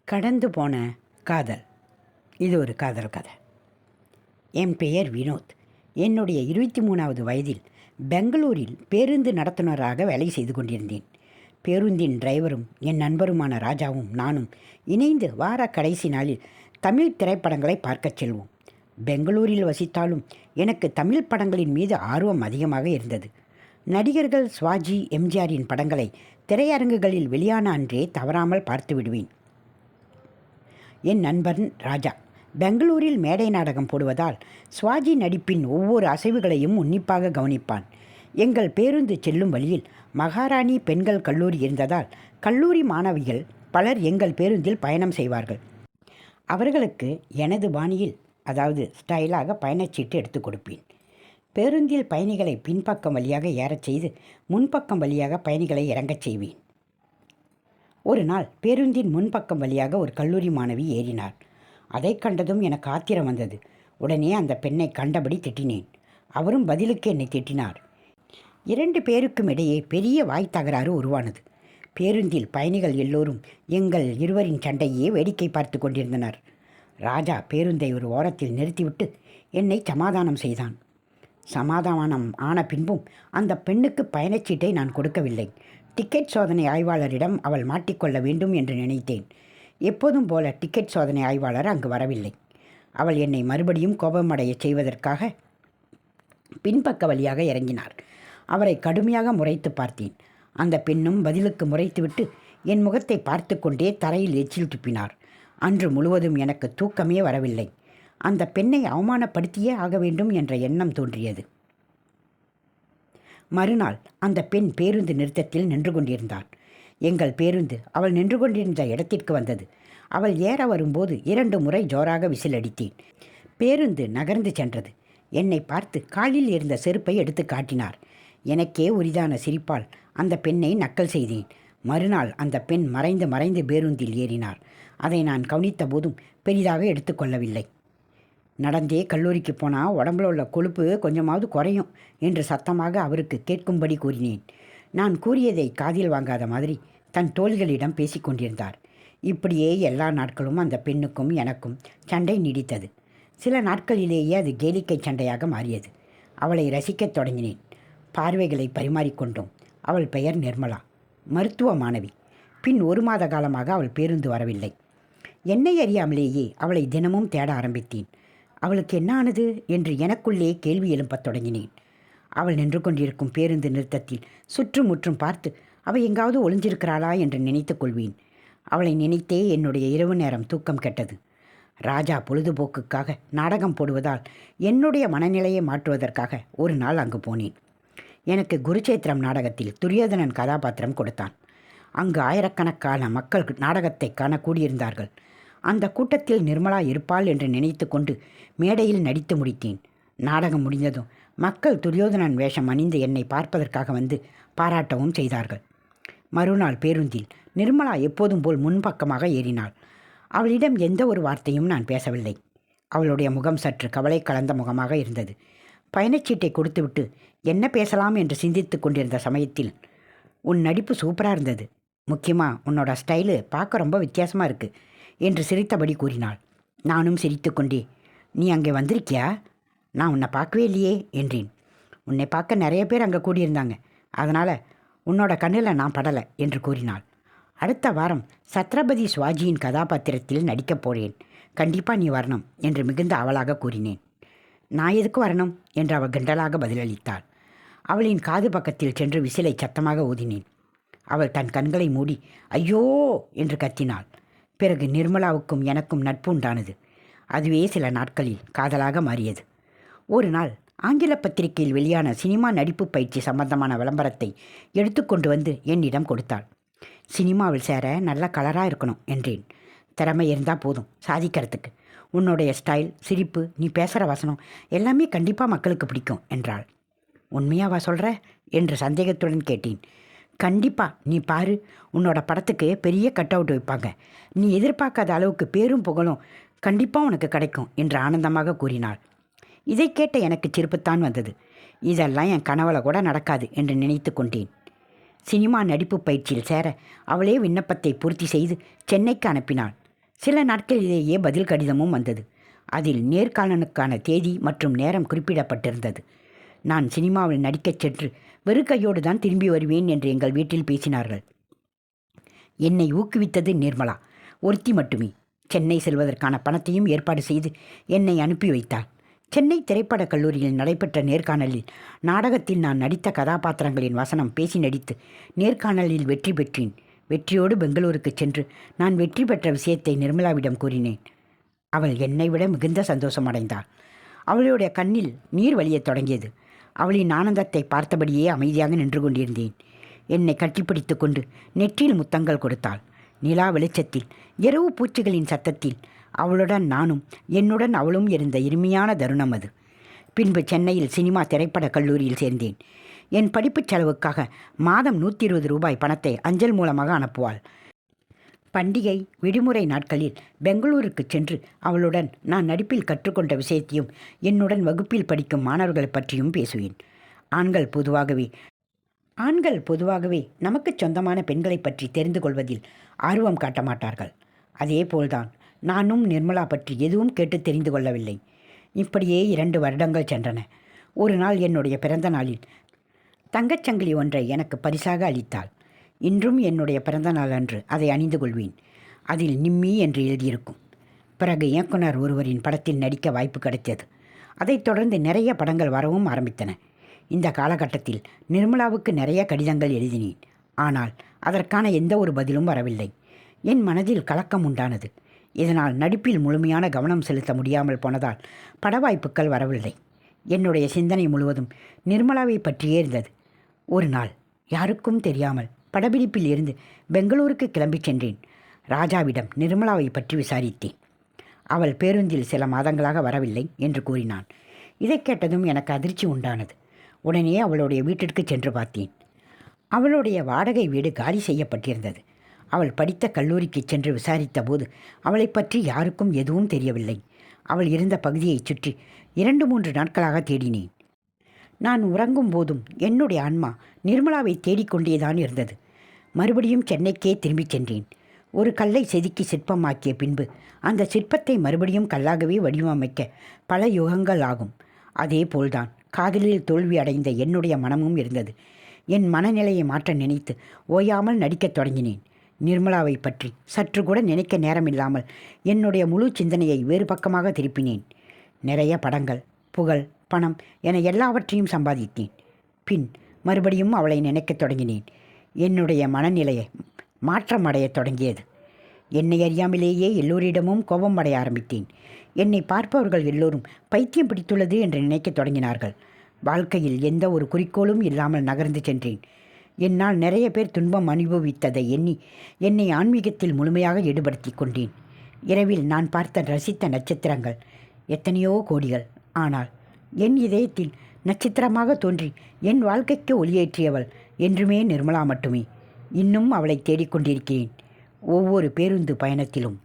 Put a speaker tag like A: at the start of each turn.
A: கடந்து போன காதல். இது ஒரு காதல் கதை. என் பெயர் வினோத். என்னுடைய 23வது வயதில் பெங்களூரில் பேருந்து நடத்துனராக வேலை செய்து கொண்டிருந்தேன். பேருந்தின் டிரைவரும் என் நண்பருமான ராஜாவும் நானும் இணைந்து வார கடைசி நாளில் தமிழ் திரைப்படங்களை பார்க்கச் செல்வோம். பெங்களூரில் வசித்தாலும் எனக்கு தமிழ் படங்களின் மீது ஆர்வம் அதிகமாக இருந்தது. நடிகர்கள் சிவாஜி, எம்ஜிஆரின் படங்களை திரையரங்குகளில் வெளியான அன்றே தவறாமல் பார்த்து விடுவேன். என் நண்பன் ராஜா பெங்களூரில் மேடை நாடகம் போடுவதால் சிவாஜி நடிப்பின் ஒவ்வொரு அசைவுகளையும் உன்னிப்பாக கவனிப்பான். எங்கள் பேருந்து செல்லும் வழியில் மகாராணி பெண்கள் கல்லூரி இருந்ததால் கல்லூரி மாணவிகள் பலர் எங்கள் பேருந்தில் பயணம் செய்வார்கள். அவர்களுக்கு எனது பாணியில், அதாவது ஸ்டைலாக பயணச்சீட்டு எடுத்து கொடுப்பேன். பேருந்தில் பயணிகளை பின்பக்கம் வழியாக ஏறச் செய்து முன்பக்கம் வழியாக பயணிகளை இறங்கச் செய்வேன். ஒரு நாள் பேருந்தின் முன்பக்கம் வழியாக ஒரு கல்லூரி மாணவி ஏறினார். அதை கண்டதும் எனக்கு ஆத்திரம் வந்தது. உடனே அந்த பெண்ணை கண்டபடி திட்டினேன். அவரும் பதிலுக்கு என்னை திட்டினார். 2 பேருக்கும் இடையே பெரிய வாய் தகராறு உருவானது. பேருந்தில் பயணிகள் எல்லோரும் எங்கள் இருவரின் சண்டையே வேடிக்கை பார்த்து கொண்டிருந்தனர். ராஜா பேருந்தை ஒரு ஓரத்தில் நிறுத்திவிட்டு என்னை சமாதானம் செய்தான். சமாதானம் ஆன பின்பும் அந்த பெண்ணுக்கு பயணச்சீட்டை நான் கொடுக்கவில்லை. டிக்கெட் சோதனை ஆய்வாளரிடம் அவள் மாட்டிக்கொள்ள வேண்டும் என்று நினைத்தேன். எப்போதும் போல டிக்கெட் சோதனை ஆய்வாளர் அங்கு வரவில்லை. அவள் என்னை மறுபடியும் கோபமடைய செய்வதற்காக பின்பக்க வழியாக இறங்கினார். அவரை கடுமையாக முறைத்து பார்த்தேன். அந்த பெண்ணும் பதிலுக்கு முறைத்துவிட்டு என் முகத்தை பார்த்து கொண்டே தரையில் எச்சில் துப்பினார். அன்று முழுவதும் எனக்கு தூக்கமே வரவில்லை. அந்த பெண்ணை அவமானப்படுத்தியே ஆக வேண்டும் என்ற எண்ணம் தோன்றியது. மறுநாள் அந்த பெண் பேருந்து நிறுத்தத்தில் நின்று கொண்டிருந்தாள். எங்கள் பேருந்து அவள் நின்று கொண்டிருந்த இடத்திற்கு வந்தது. அவள் ஏற வரும்போது 2 முறை ஜோராக விசில் அடித்தேன். பேருந்து நகர்ந்து சென்றது. என்னை பார்த்து காலில் இருந்த செருப்பை எடுத்து காட்டினார். எனக்கே உரிதான சிரிப்பால் அந்த பெண்ணை நக்கல் செய்தேன். மறுநாள் அந்த பெண் மறைந்து பேருந்தில் ஏறினார். அதை நான் கவனித்த போதும் பெரிதாக எடுத்துக்கொள்ளவில்லை. நடந்தே கல்லூரிக்கு போனால் உடம்புல உள்ள கொழுப்பு கொஞ்சமாவது குறையும் என்று சத்தமாக அவருக்கு கேட்கும்படி கூறினேன். நான் கூறியதை காதில் வாங்காத மாதிரி தன் தோள்களிடம் பேசிக்கொண்டிருந்தார். இப்படியே எல்லா நாட்களும் அந்த பெண்ணுக்கும் எனக்கும் சண்டை நீடித்தது. சில நாட்களிலேயே அது கேளிக்கை சண்டையாக மாறியது. அவளை ரசிக்கத் தொடங்கினேன். பார்வைகளை பரிமாறிக்கொண்டோம். அவள் பெயர் நிர்மலா, மருத்துவ மாணவி. பின் 1 மாத காலமாக அவள் பேருந்து வரவில்லை. என்னை அறியாமலேயே அவளை தினமும் தேட ஆரம்பித்தேன். அவளுக்கு என்ன ஆனது என்று எனக்குள்ளே கேள்வி எழுப்பத் தொடங்கினேன். அவள் நின்று கொண்டிருக்கும் பேருந்து நிறுத்தத்தில் சுற்றுமுற்றும் பார்த்து அவள் எங்காவது ஒளிஞ்சிருக்கிறாளா என்று நினைத்து கொள்வேன். அவளை நினைத்தே என்னுடைய இரவு நேரம் தூக்கம் கெட்டது. ராஜா பொழுதுபோக்குக்காக நாடகம் போடுவதால் என்னுடைய மனநிலையை மாற்றுவதற்காக ஒரு நாள் அங்கு போனேன். எனக்கு குருச்சேத்திரம் நாடகத்தில் துரியோதனன் கதாபாத்திரம் கொடுத்தான். அங்கு ஆயிரக்கணக்கான மக்கள் நாடகத்தை காண கூடியிருந்தார்கள். அந்த கூட்டத்தில் நிர்மலா இருப்பாள் என்று நினைத்து கொண்டு மேடையில் நடித்து முடித்தேன். நாடகம் முடிந்ததும் மக்கள் துரியோதனன் வேஷம் அணிந்து என்னை பார்ப்பதற்காக வந்து பாராட்டவும் செய்தார்கள். மறுநாள் பேருந்தில் நிர்மலா எப்போதும் போல் முன்பக்கமாக ஏறினாள். அவளிடம் எந்த ஒரு வார்த்தையும் நான் பேசவில்லை. அவளுடைய முகம் சற்று கவலை கலந்த முகமாக இருந்தது. பயணச்சீட்டை கொடுத்துவிட்டு என்ன பேசலாம் என்று சிந்தித்து கொண்டிருந்த சமயத்தில், உன் நடிப்பு சூப்பராக இருந்தது, முக்கியமாக உன்னோட ஸ்டைலு பார்க்க ரொம்ப வித்தியாசமாக இருக்குது என்று சிரித்தபடி கூறினாள். நானும் சிரித்து கொண்டே, நீ அங்கே வந்திருக்கியா? நான் உன்னை பார்க்கவே இல்லையே என்றேன். உன்னை பார்க்க நிறைய பேர் அங்கே கூடியிருந்தாங்க, அதனால் உன்னோட கண்ணில் நான் படலை என்று கூறினாள். அடுத்த வாரம் சத்ரபதி சிவாஜியின் கதாபாத்திரத்தில் நடிக்கப் போகிறேன், கண்டிப்பாக நீ வரணும் என்று மிகுந்த அவளாக கூறினேன். நான் எதுக்கு வரணும் என்று அவள் கிண்டலாக பதிலளித்தாள். அவளின் காது பக்கத்தில் சென்று விசிலை சத்தமாக ஊதினேன். அவள் தன் கண்களை மூடி ஐயோ என்று கத்தினாள். பிறகு நிர்மலாவுக்கும் எனக்கும் நட்பு உண்டானது. அதுவே சில நாட்களில் காதலாக மாறியது. ஒரு நாள் ஆங்கில பத்திரிகையில் வெளியான சினிமா நடிப்பு பயிற்சி சம்பந்தமான விளம்பரத்தை எடுத்துக்கொண்டு வந்து என்னிடம் கொடுத்தாள். சினிமாவில் சேர நல்ல கலராக இருக்கணும் என்றேன். திறமை இருந்தால் போதும் சாதிக்கிறதுக்கு. உன்னுடைய ஸ்டைல், சிரிப்பு, நீ பேசுகிற வசனம் எல்லாமே கண்டிப்பாக மக்களுக்கு பிடிக்கும் என்றாள். உண்மையாவா சொல்கிற என்று சந்தேகத்துடன் கேட்டேன். கண்டிப்பா, நீ பாரு, உன்னோட படத்துக்கு பெரிய கட் அவுட் வைப்பாங்க, நீ எதிர்பார்க்காத அளவுக்கு பேரும் புகழும் கண்டிப்பாக உனக்கு கிடைக்கும் என்று ஆனந்தமாக கூறினாள். இதை கேட்ட எனக்கு சிரிப்புத்தான் வந்தது. இதெல்லாம் என் கனவுல கூட நடக்காது என்று நினைத்து கொண்டேன். சினிமா நடிப்பு பயிற்சியில் சேர அவளே விண்ணப்பத்தை பூர்த்தி செய்து சென்னைக்கு அனுப்பினாள். சில நாட்களிலேயே பதில் கடிதமும் வந்தது. அதில் நேர்காணலுக்கான தேதி மற்றும் நேரம் குறிப்பிடப்பட்டிருந்தது. நான் சினிமாவில் நடிக்கச் சென்று வெறுக்கையோடு தான் திரும்பி வருவேன் என்று எங்கள் வீட்டில் பேசினார்கள். என்னை ஊக்குவித்தது நிர்மலா ஒருத்தி மட்டுமே. சென்னை செல்வதற்கான பணத்தையும் ஏற்பாடு செய்து என்னை அனுப்பி வைத்தாள். சென்னை திரைப்படக் கல்லூரியில் நடைபெற்ற நேர்காணலில் நாடகத்தில் நான் நடித்த கதாபாத்திரங்களின் வசனம் பேசி நடித்து நேர்காணலில் வெற்றி பெற்றேன். வெற்றியோடு பெங்களூருக்கு சென்று நான் வெற்றி பெற்ற விஷயத்தை நிர்மலாவிடம் கூறினேன். அவள் என்னை விட மிகுந்த சந்தோஷம் அடைந்தாள். அவளுடைய கண்ணில் நீர் வழியத் தொடங்கியது. அவளின் ஆனந்தத்தை பார்த்தபடியே அமைதியாக நின்று கொண்டிருந்தேன். என்னை கட்டிப்பிடித்து கொண்டு நெற்றியில் முத்தங்கள் கொடுத்தாள். நிலா வெளிச்சத்தில், இரவு பூச்சிகளின் சத்தத்தில் அவளுடன் நானும் என்னுடன் அவளும் இருந்த இனிமையான தருணம் அது. பின்பு சென்னையில் சினிமா திரைப்படக் கல்லூரியில் சேர்ந்தேன். என் படிப்புச் செலவுக்காக மாதம் 120 ரூபாய் பணத்தை அஞ்சல் மூலமாக அனுப்புவாள். பண்டிகை விடுமுறை நாட்களில் பெங்களூருக்கு சென்று அவளுடன் நான் நடிப்பில் கற்றுக்கொண்ட விஷயத்தையும் என்னுடன் வகுப்பில் படிக்கும் மாணவர்கள் பற்றியும் பேசுவேன். ஆண்கள் பொதுவாகவே நமக்கு சொந்தமான பெண்களை பற்றி தெரிந்து கொள்வதில் ஆர்வம் காட்ட மாட்டார்கள். அதே போல்தான் நானும் நிர்மலா பற்றி எதுவும் கேட்டு தெரிந்து கொள்ளவில்லை. இப்படியே 2 வருடங்கள் சென்றன. ஒரு நாள் என்னுடைய பிறந்த நாளில் தங்கச்சங்கிலி ஒன்றை எனக்கு பரிசாக அளித்தாள். இன்றும் என்னுடைய பிறந்த நாள் அன்று அதை அணிந்து கொள்வேன். அதில் நிம்மி என்று எழுதியிருக்கும். பிறகு இயக்குனர் ஒருவரின் படத்தில் நடிக்க வாய்ப்பு கிடைத்தது. அதைத் தொடர்ந்து நிறைய படங்கள் வரவும் ஆரம்பித்தன. இந்த காலகட்டத்தில் நிர்மலாவுக்கு நிறைய கடிதங்கள் எழுதினேன். ஆனால் அதற்கான எந்த ஒரு பதிலும் வரவில்லை. என் மனதில் கலக்கம் உண்டானது. இதனால் நடிப்பில் முழுமையான கவனம் செலுத்த முடியாமல் போனதால் பட வாய்ப்புகள் வரவில்லை. என்னுடைய சிந்தனை முழுவதும் நிர்மலாவை பற்றியே இருந்தது. ஒரு நாள் யாருக்கும் தெரியாமல் படப்பிடிப்பில் இருந்து பெங்களூருக்கு கிளம்பி சென்றேன். ராஜாவிடம் நிர்மலாவை பற்றி விசாரித்தேன். அவள் பேருந்தில் சில மாதங்களாக வரவில்லை என்று கூறினான். இதை கேட்டதும் எனக்கு அதிர்ச்சி உண்டானது. உடனே அவளுடைய வீட்டிற்கு சென்று பார்த்தேன். அவளுடைய வாடகை வீடு காலி செய்யப்பட்டிருந்தது. அவள் படித்த கல்லூரிக்கு சென்று விசாரித்த போது அவளை பற்றி யாருக்கும் எதுவும் தெரியவில்லை. அவள் இருந்த பகுதியைச் சுற்றி 2-3 நாட்களாக தேடினேன். நான் உறங்கும் போதும் என்னுடைய ஆன்மா நிர்மலாவை தேடிக்கொண்டேதான் இருந்தது. மறுபடியும் சென்னைக்கே திரும்பிச் சென்றேன். ஒரு கல்லை செதுக்கி சிற்பமாக்கிய பின்பு அந்த சிற்பத்தை மறுபடியும் கல்லாகவே வடிவமைக்க பல யுகங்கள் ஆகும். அதே போல்தான் காதலில் தோல்வி அடைந்த என்னுடைய மனமும் இருந்தது. என் மனநிலையை மாற்ற நினைத்து ஓயாமல் நடிக்கத் தொடங்கினேன். நிர்மலாவை பற்றி சற்று கூட நினைக்க நேரமில்லாமல் என்னுடைய முழு சிந்தனையை வேறு பக்கமாக திருப்பினேன். நிறைய படங்கள், புகழ், பணம் என எல்லாவற்றையும் சம்பாதித்தேன். பின் மறுபடியும் அவளை நினைக்கத் தொடங்கினேன். என்னுடைய மனநிலையை மாற்றமடையத் தொடங்கியது. என்னை அறியாமலேயே எல்லோரிடமும் கோபம் அடைய ஆரம்பித்தேன். என்னை பார்ப்பவர்கள் எல்லோரும் பைத்தியம் பிடித்துள்ளது என்று நினைக்கத் தொடங்கினார்கள். வாழ்க்கையில் எந்த ஒரு குறிக்கோளும் இல்லாமல் நகர்ந்து சென்றேன். என்னால் நிறைய பேர் துன்பம் அனுபவித்ததை எண்ணி என்னை ஆன்மீகத்தில் முழுமையாக ஈடுபடுத்தி கொண்டேன். இரவில் நான் பார்த்த ரசித்த நட்சத்திரங்கள் எத்தனையோ கோடிகள். ஆனால் என் இதயத்தில் நட்சத்திரமாக தோன்றி என் வாழ்க்கைக்கு ஒளியேற்றியவள் என்றுமே நிர்மலா மட்டுமே. இன்னும் அவளை தேடிக்கொண்டிருக்கிறேன். ஒவ்வொரு பேருந்து பயணத்திலும்